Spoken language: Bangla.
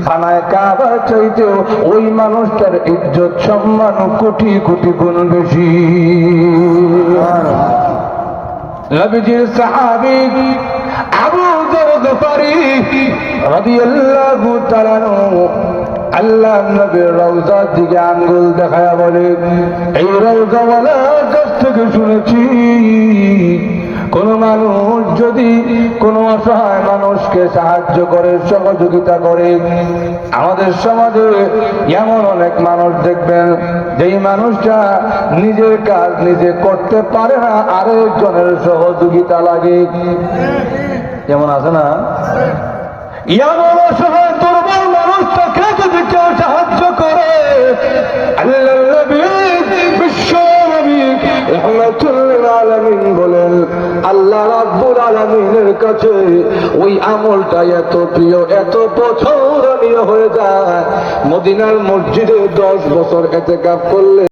খানায় কাবা চাইতেও ওই মানুষটার ইজ্জত সম্মান কোটি কোটি গুণ বেশি। নবীজির সাহাবী আবু যর গফারি রাদিয়াল্লাহু তাআলা আনহু আল্লাহ নবীর রওজার দিকে আঙ্গুল দেখায়া বলে, এই রওজাওয়ালার কাছ থেকে শুনেছি কোন মানুষ যদি কোন অসহায় মানুষকে সাহায্য করে, সহযোগিতা করে, আমাদের সমাজে এমন অনেক মানুষ দেখবেন যেই মানুষটা নিজের কাজ নিজে করতে পারে না, আরেকজনের সহযোগিতা লাগে। যেমন আছে না, এমন অসহায় দুর্বল মানুষটাকে যদি কেউ সাহায্য করে, আল্লাহ নবী বিশ্ব নবী রাহমাতুল লিল আলামিন বলেন, আল্লাহ রাব্বুল আলামিনের কাছে ওই আমলটা এত প্রিয়, এত পছন্দনীয় হয়ে যায়, মদিনার মসজিদে 10 বছর ইতিকাফ করলে